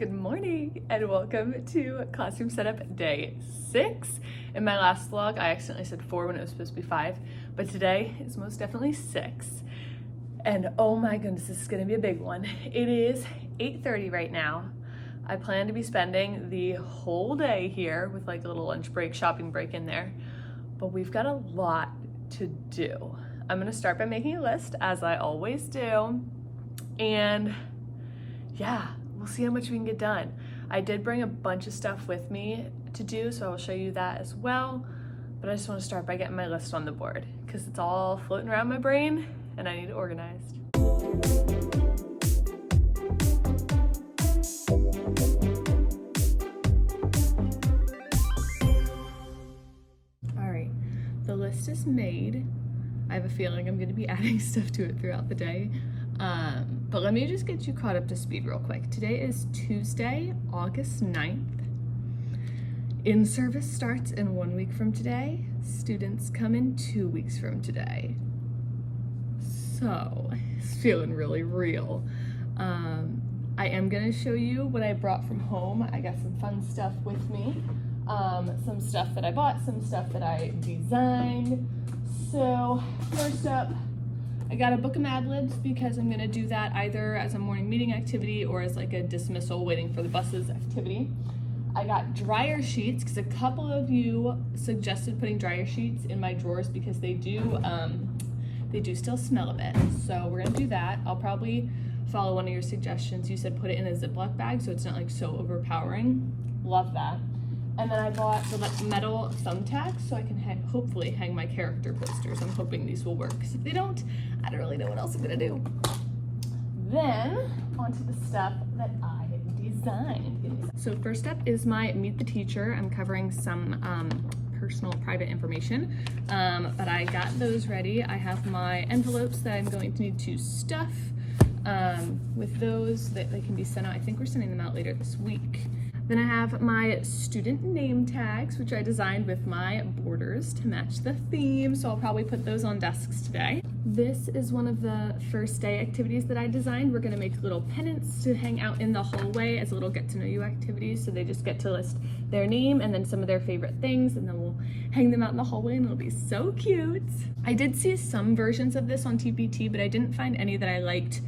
Good morning and welcome to Classroom Setup Day 6. In my last vlog, I accidentally said 4 when it was supposed to be 5, but today is most definitely 6. And oh my goodness, this is gonna be a big one. It is 8:30 right now. I plan to be spending the whole day here with like a little lunch break, shopping break in there, but we've got a lot to do. I'm gonna start by making a list, as I always do, and yeah, we'll see how much we can get done. I did bring a bunch of stuff with me to do, so I will show you that as well, but I just want to start by getting my list on the board because it's all floating around my brain and I need it organized. All right, the list is made. I have a feeling I'm going to be adding stuff to it throughout the day. But let me just get you caught up to speed real quick. Today is Tuesday, August 9th. In-service starts in 1 week from today. Students come in 2 weeks from today. So, it's feeling really real. I am gonna show you what I brought from home. I got some fun stuff with me. Some stuff that I bought, some stuff that I designed. So, first up, I got a book of Mad Libs because I'm gonna do that either as a morning meeting activity or as like a dismissal waiting for the buses activity. I got dryer sheets because a couple of you suggested putting dryer sheets in my drawers because they do still smell a bit. So we're gonna do that. I'll probably follow one of your suggestions. You said put it in a Ziploc bag so it's not like so overpowering. Love that. And then I bought the metal thumbtacks so I can hopefully hang my character posters. I'm hoping these will work, because if they don't, I don't really know what else I'm gonna do. Then, onto the stuff that I designed. So first up is my Meet the Teacher. I'm covering some personal private information, but I got those ready. I have my envelopes that I'm going to need to stuff with those that they can be sent out. I think we're sending them out later this week. Then I have my student name tags, which I designed with my borders to match the theme, so I'll probably put those on desks today. This is one of the first day activities that I designed. We're gonna make little pennants to hang out in the hallway as a little get to know you activity, so they just get to list their name and then some of their favorite things, and then we'll hang them out in the hallway and it'll be so cute. I did see some versions of this on TPT, but I didn't find any that I liked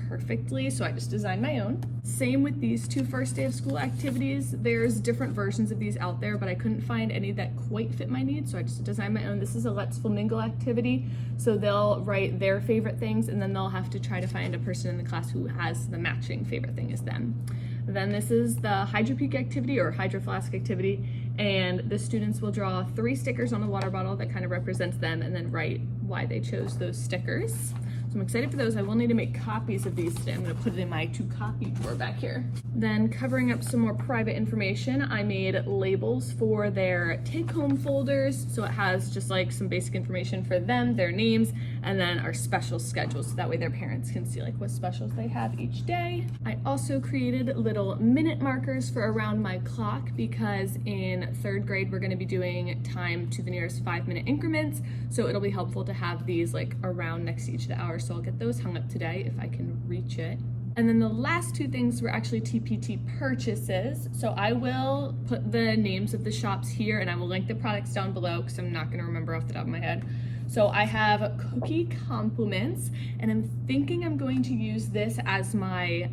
perfectly, so I just designed my own. Same with these two first day of school activities. There's different versions of these out there, but I couldn't find any that quite fit my needs, so I just designed my own. This is a Let's Flamingo activity, so they'll write their favorite things and then they'll have to try to find a person in the class who has the matching favorite thing as them. Then this is the Hydro Peak activity or Hydro Flask activity, and the students will draw 3 stickers on a water bottle that kind of represents them and then write why they chose those stickers. So I'm excited for those. I will need to make copies of these today. I'm gonna put it in my to-copy drawer back here. Then covering up some more private information, I made labels for their take-home folders. So it has just like some basic information for them, their names, and then our special schedules. So that way their parents can see like what specials they have each day. I also created little minute markers for around my clock because in 3rd grade, we're gonna be doing time to the nearest 5-minute increments. So it'll be helpful to have these like around next to each of the hours. So I'll get those hung up today if I can reach it. And then the last 2 things were actually Tpt Purchases. So I will put the names of the shops here and I will link the products down below because I'm not gonna remember off the top of my head. So I have cookie compliments, and I'm thinking I'm going to use this as my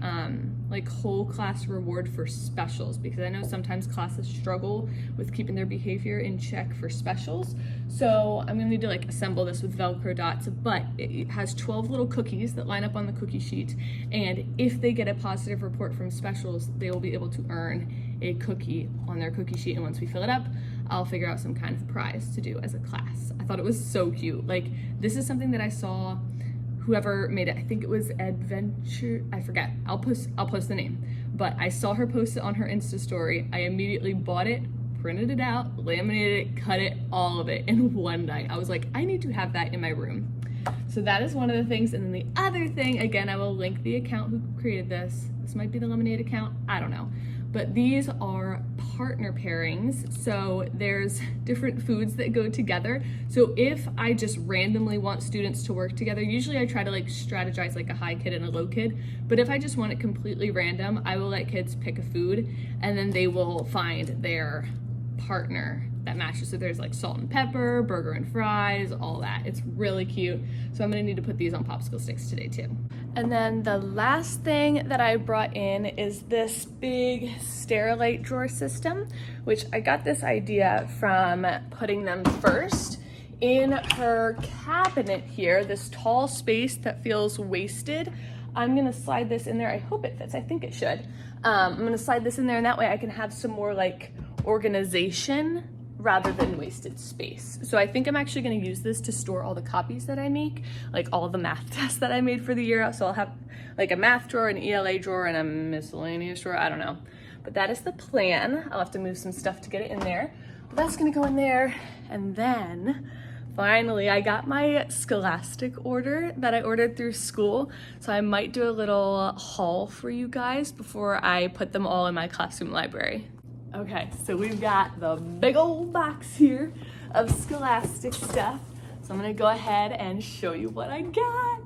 like whole class reward for specials, because I know sometimes classes struggle with keeping their behavior in check for specials. So I'm gonna need to like assemble this with Velcro dots, but it has 12 little cookies that line up on the cookie sheet, and if they get a positive report from specials, they will be able to earn a cookie on their cookie sheet, and once we fill it up, I'll figure out some kind of prize to do as a class. I thought it was so cute. Like, this is something that I saw whoever made it, I think it was Adventure, I forget, I'll post the name, but I saw her post it on her Insta story. I immediately bought it, printed it out, laminated it, cut it, all of it in one night. I was like, I need to have that in my room. So that is one of the things. And then the other thing, again, I will link the account who created this. This might be the lemonade account, I don't know. But these are partner pairings. So there's different foods that go together. So if I just randomly want students to work together, usually I try to like strategize like a high kid and a low kid. But if I just want it completely random, I will let kids pick a food and then they will find their partner that matches. So there's like salt and pepper, burger and fries, all that. It's really cute. So I'm gonna need to put these on popsicle sticks today too. And then the last thing that I brought in is this big Sterilite drawer system, which I got this idea from putting them first in her cabinet here, this tall space that feels wasted. I'm gonna slide this in there. I hope it fits, I think it should. I'm gonna slide this in there and that way I can have some more like organization rather than wasted space. So I think I'm actually gonna use this to store all the copies that I make, like all the math tests that I made for the year. So I'll have like a math drawer, an ELA drawer, and a miscellaneous drawer, I don't know. But that is the plan. I'll have to move some stuff to get it in there. But that's gonna go in there. And then finally, I got my Scholastic order that I ordered through school. So I might do a little haul for you guys before I put them all in my classroom library. Okay, so we've got the big old box here of Scholastic stuff. So I'm gonna go ahead and show you what I got.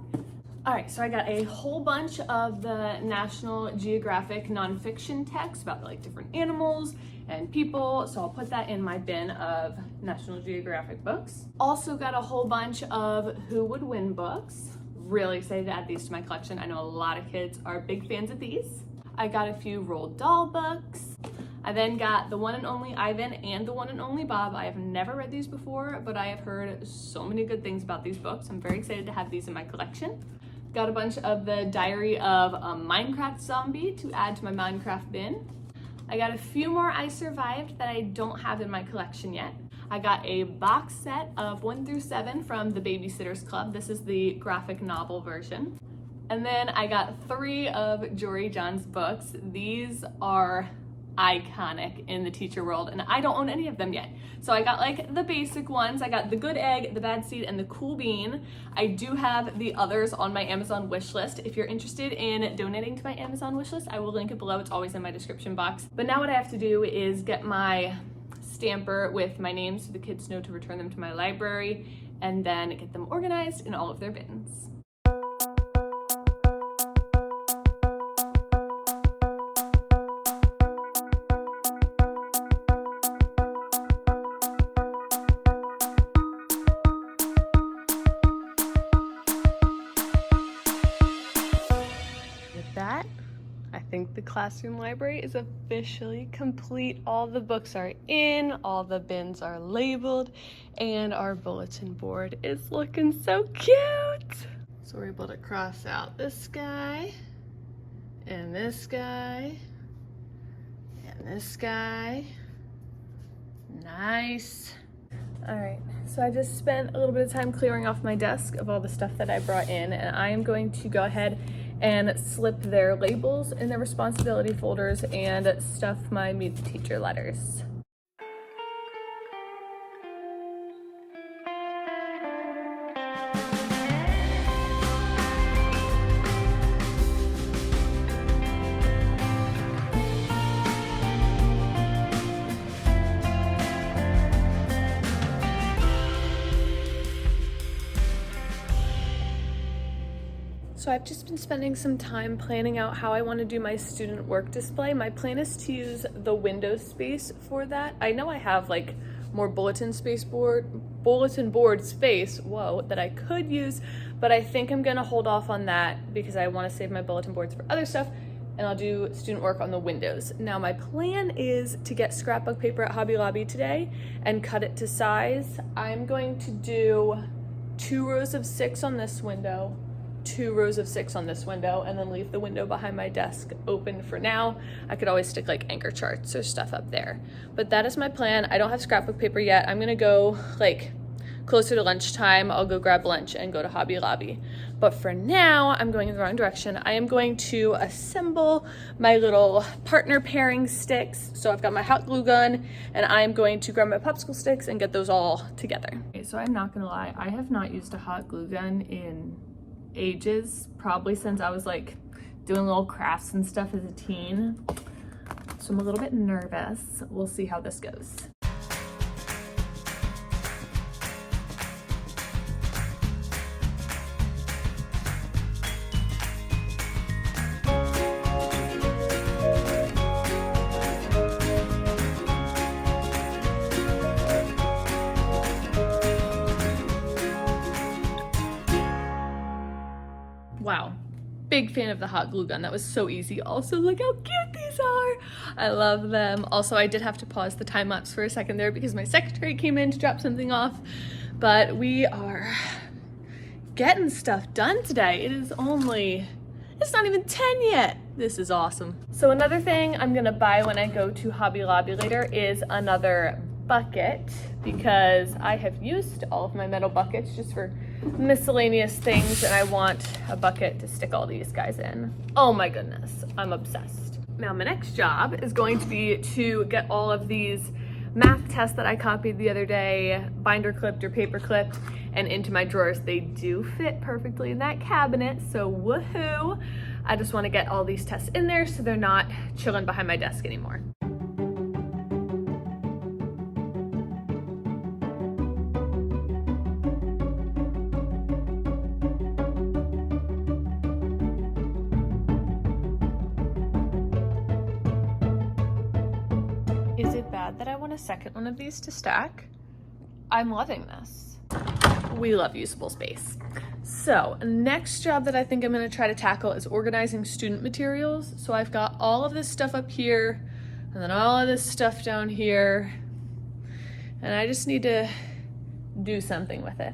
All right, so I got a whole bunch of the National Geographic nonfiction text about like different animals and people. So I'll put that in my bin of National Geographic books. Also got a whole bunch of Who Would Win books. Really excited to add these to my collection. I know a lot of kids are big fans of these. I got a few Roald Dahl books. I then got The One and Only Ivan and The One and Only Bob. I have never read these before, but I have heard so many good things about these books. I'm very excited to have these in my collection. Got a bunch of the Diary of a Minecraft Zombie to add to my Minecraft bin. I got a few more I Survived that I don't have in my collection yet. I got a box set of 1 through 7 from the Babysitters Club. This is the graphic novel version. And then I got 3 of Jory John's books. These are iconic in the teacher world and I don't own any of them yet. So I got like the basic ones. I got The Good Egg, The Bad Seed, and The Cool Bean. I do have the others on my Amazon wish list. If you're interested in donating to my Amazon wish list, I will link it below. It's always in my description box. But now what I have to do is get my stamper with my name so the kids know to return them to my library and then get them organized in all of their bins. That, I think the classroom library is officially complete. All the books are in, all the bins are labeled, and our bulletin board is looking so cute. So we're able to cross out this guy, and this guy, and this guy. Nice. All right, so I just spent a little bit of time clearing off my desk of all the stuff that I brought in, and I am going to go ahead and slip their labels in their responsibility folders and stuff my Meet the Teacher letters. So I've just been spending some time planning out how I want to do my student work display. My plan is to use the window space for that. I know I have like more bulletin board space, whoa, that I could use, but I think I'm gonna hold off on that because I want to save my bulletin boards for other stuff, and I'll do student work on the windows. Now my plan is to get scrapbook paper at Hobby Lobby today and cut it to size. I'm going to do 2 rows of 6 on this window, 2 rows of 6 on this window, and then leave the window behind my desk open for now. I could always stick like anchor charts or stuff up there. But that is my plan. I don't have scrapbook paper yet. I'm gonna go like closer to lunchtime. I'll go grab lunch and go to Hobby Lobby. But for now, I'm going in the wrong direction. I am going to assemble my little partner pairing sticks. So I've got my hot glue gun and I'm going to grab my popsicle sticks and get those all together. Okay, so I'm not gonna lie, I have not used a hot glue gun in ages, probably since I was like doing little crafts and stuff as a teen. So I'm a little bit nervous. We'll see how this goes. Wow, big fan of the hot glue gun. That was so easy. Also, look how cute these are. I love them. Also, I did have to pause the time lapse for a second there because my secretary came in to drop something off, but we are getting stuff done today. It's not even 10 yet. This is awesome. So another thing I'm gonna buy when I go to Hobby Lobby later is another bucket, because I have used all of my metal buckets just for miscellaneous things, and I want a bucket to stick all these guys in. Oh my goodness, I'm obsessed. Now my next job is going to be to get all of these math tests that I copied the other day binder clipped or paper clipped and into my drawers. They do fit perfectly in that cabinet, so woohoo. I just want to get all these tests in there so they're not chilling behind my desk anymore. Is it bad that I want a second one of these to stack? I'm loving this. We love usable space. So next job that I think I'm gonna try to tackle is organizing student materials. So I've got all of this stuff up here and then all of this stuff down here. And I just need to do something with it,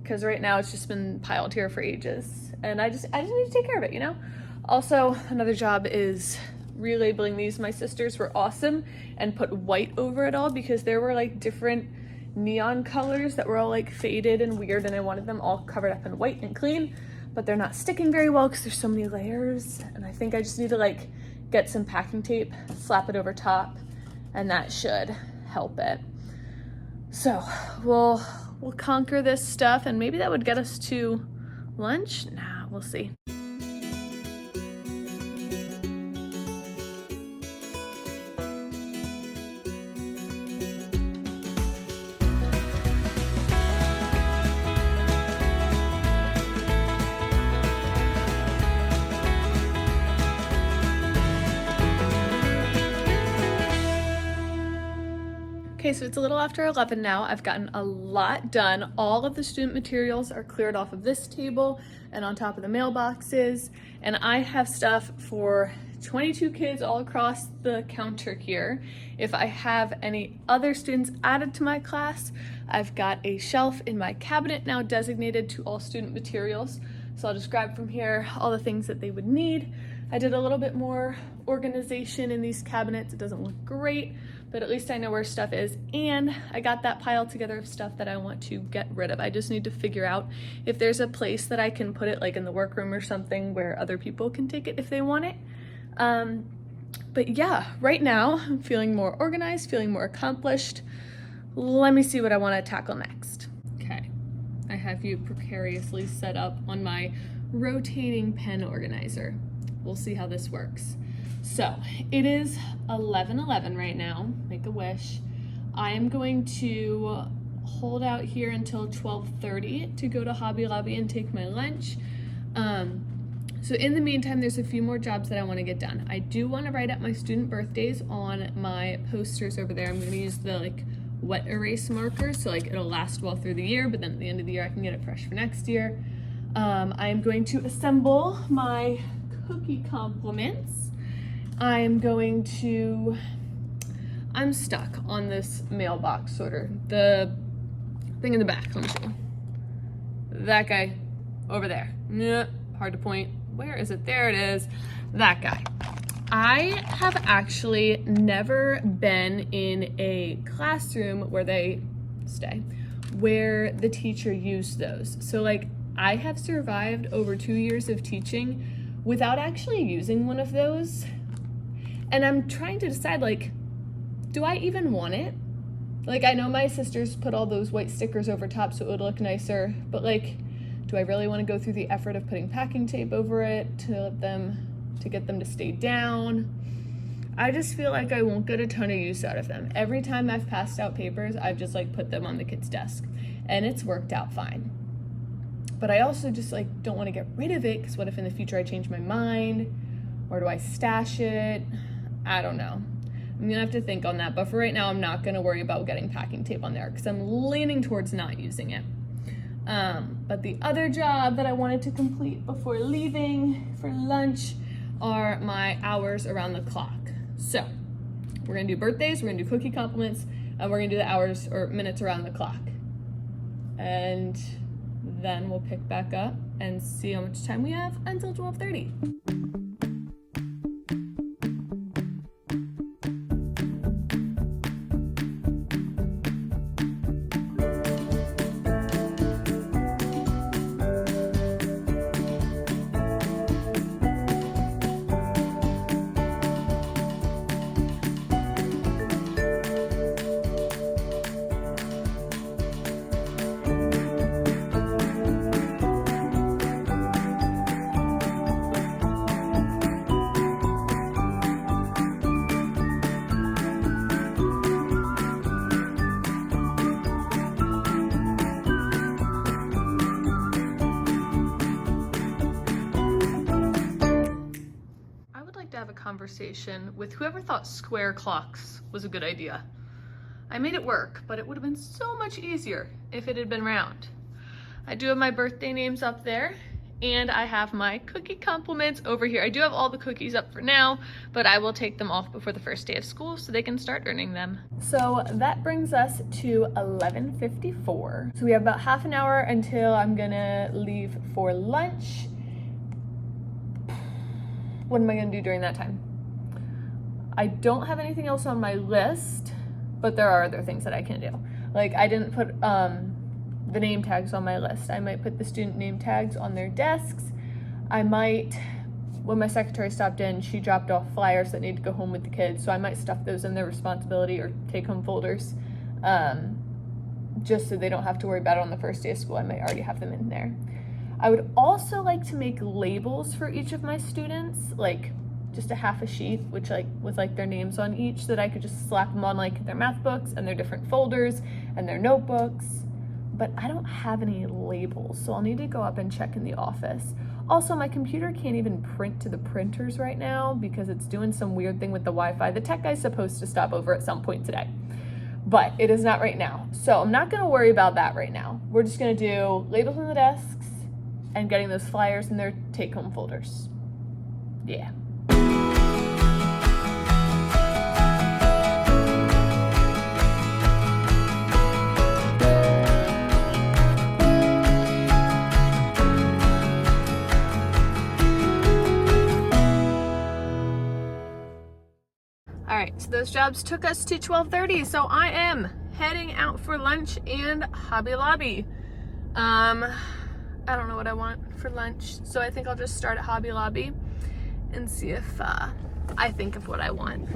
because right now it's just been piled here for ages. And I just need to take care of it, you know? Also, another job is relabeling these. My sisters were awesome and put white over it all because there were like different neon colors that were all like faded and weird, and I wanted them all covered up in white and clean, but they're not sticking very well because there's so many layers. And I think I just need to like get some packing tape, slap it over top, and that should help it. So we'll conquer this stuff, and maybe that would get us to lunch. Nah, we'll see. Okay, so it's a little after 11 now. I've gotten a lot done. All of the student materials are cleared off of this table and on top of the mailboxes. And I have stuff for 22 kids all across the counter here. If I have any other students added to my class, I've got a shelf in my cabinet now designated to all student materials. So I'll just grab from here all the things that they would need. I did a little bit more organization in these cabinets. It doesn't look great, but at least I know where stuff is. And I got that pile together of stuff that I want to get rid of. I just need to figure out if there's a place that I can put it, like in the workroom or something, where other people can take it if they want it. But yeah, right now I'm feeling more organized, feeling more accomplished. Let me see what I want to tackle next. Okay, I have you precariously set up on my rotating pen organizer. We'll see how this works. So it is 11:11 right now, make a wish. I am going to hold out here until 12:30 to go to Hobby Lobby and take my lunch. So in the meantime, there's a few more jobs that I want to get done. I do want to write up my student birthdays on my posters over there. I'm going to use the like wet erase markers, so like it'll last well through the year, but then at the end of the year I can get it fresh for next year. I am going to assemble my cookie compliments. I'm stuck on this mailbox sorter. The thing in the back, let me see. That guy over there. Nope, hard to point. Where is it? There it is. That guy. I have actually never been in a classroom where the teacher used those. So like I have survived over 2 years of teaching without actually using one of those. And I'm trying to decide, like, do I even want it? Like, I know my sisters put all those white stickers over top so it would look nicer, but like, Do I really want to go through the effort of putting packing tape over it to get them to stay down? I just feel like I won't get a ton of use out of them. Every time I've passed out papers, I've just like put them on the kid's desk, and it's worked out fine. But I also just like don't want to get rid of it, because what if in the future I change my mind? Or do I stash it? I don't know. I'm gonna have to think on that, but for right now, I'm not gonna worry about getting packing tape on there because I'm leaning towards not using it. But the other job that I wanted to complete before leaving for lunch are my hours around the clock. So we're gonna do birthdays, we're gonna do cookie compliments, and we're gonna do the hours or minutes around the clock. And then we'll pick back up and see how much time we have until 12:30. Have a conversation with whoever thought square clocks was a good idea. I made it work, but it would have been so much easier if it had been round. I do have my birthday names up there, and I have my cookie compliments over here. I do have all the cookies up for now, but I will take them off before the first day of school so they can start earning them. So that brings us to 11:54. So we have about half an hour until I'm gonna leave for lunch. What am I gonna do during that time? I don't have anything else on my list, but there are other things that I can do. Like I didn't put the name tags on my list. I might put the student name tags on their desks. I might, when my secretary stopped in, she dropped off flyers that need to go home with the kids, so I might stuff those in their responsibility or take home folders, just so they don't have to worry about it on the first day of school. I might already have them in there. I would also like to make labels for each of my students, like just a half a sheet, which like with like their names on each, so that I could just slap them on like their math books and their different folders and their notebooks. But I don't have any labels, so I'll need to go up and check in the office. Also, my computer can't even print to the printers right now because it's doing some weird thing with the Wi-Fi. The tech guy's supposed to stop over at some point today, but it is not right now. So I'm not gonna worry about that right now. We're just gonna do labels on the desks and getting those flyers in their take-home folders. Yeah. All right, so those jobs took us to 12:30, so I am heading out for lunch and Hobby Lobby. I don't know what I want for lunch, so I think I'll just start at Hobby Lobby and see if I think of what I want.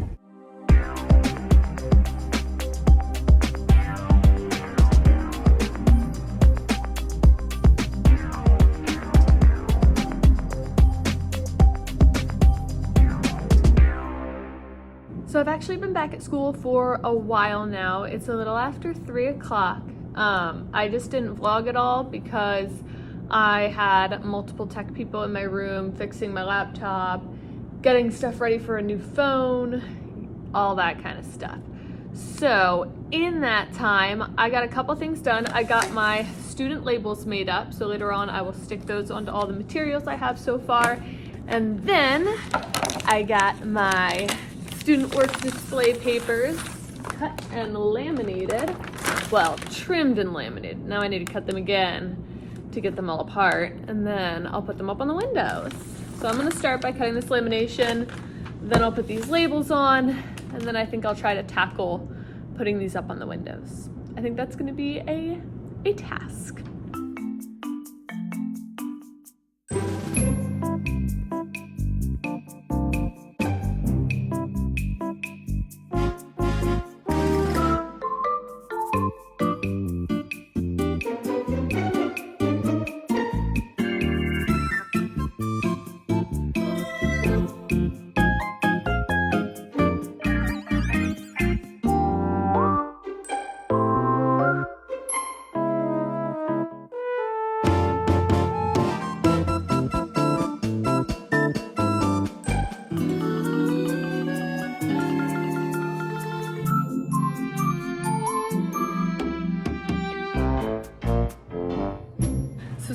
So I've actually been back at school for a while now. It's a little after 3 o'clock. I just didn't vlog at all because I had multiple tech people in my room fixing my laptop, getting stuff ready for a new phone, all that kind of stuff. So in that time, I got a couple things done. I got my student labels made up, so later on I will stick those onto all the materials I have so far. And then I got my student work display papers cut and laminated. Well, trimmed and laminated. Now I need to cut them again to get them all apart, and then I'll put them up on the windows. So I'm gonna start by cutting this lamination, then I'll put these labels on, and then I think I'll try to tackle putting these up on the windows. I think that's gonna be a task.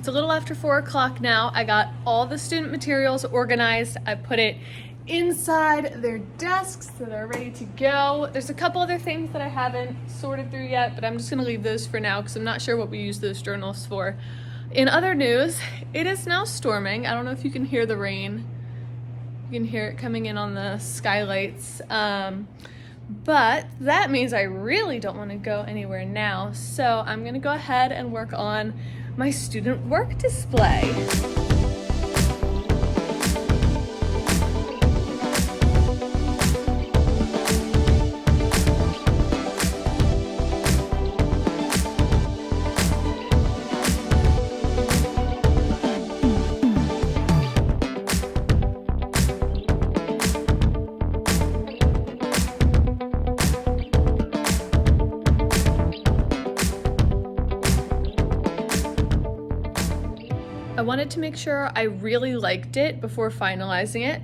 It's a little after 4 o'clock now. I got all the student materials organized. I put it inside their desks so they're ready to go. There's a couple other things that I haven't sorted through yet, but I'm just gonna leave those for now because I'm not sure what we use those journals for. In other news, it is now storming. I don't know if you can hear the rain. You can hear it coming in on the skylights. But that means I really don't want to go anywhere now. So I'm gonna go ahead and work on my student work display. I wanted to make sure I really liked it before finalizing it,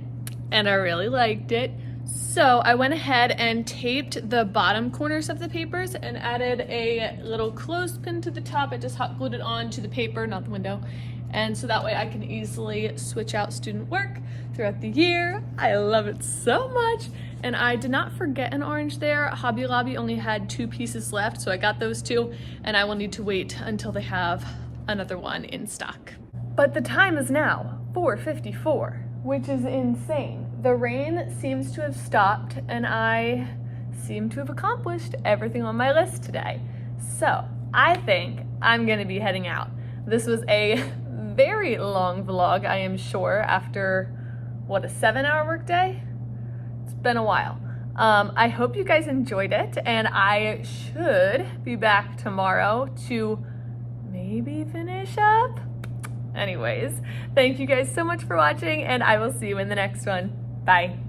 and I really liked it. So I went ahead and taped the bottom corners of the papers and added a little clothespin to the top. I just hot glued it on to the paper, not the window. And so that way I can easily switch out student work throughout the year. I love it so much. And I did not forget an orange there. Hobby Lobby only had 2 pieces left, so I got those 2, and I will need to wait until they have another one in stock. But the time is now 4:54, which is insane. The rain seems to have stopped and I seem to have accomplished everything on my list today. So I think I'm gonna be heading out. This was a very long vlog, I am sure, after, what, a 7-hour workday? It's been a while. I hope you guys enjoyed it, and I should be back tomorrow to maybe finish up. Anyways, thank you guys so much for watching, and I will see you in the next one. Bye.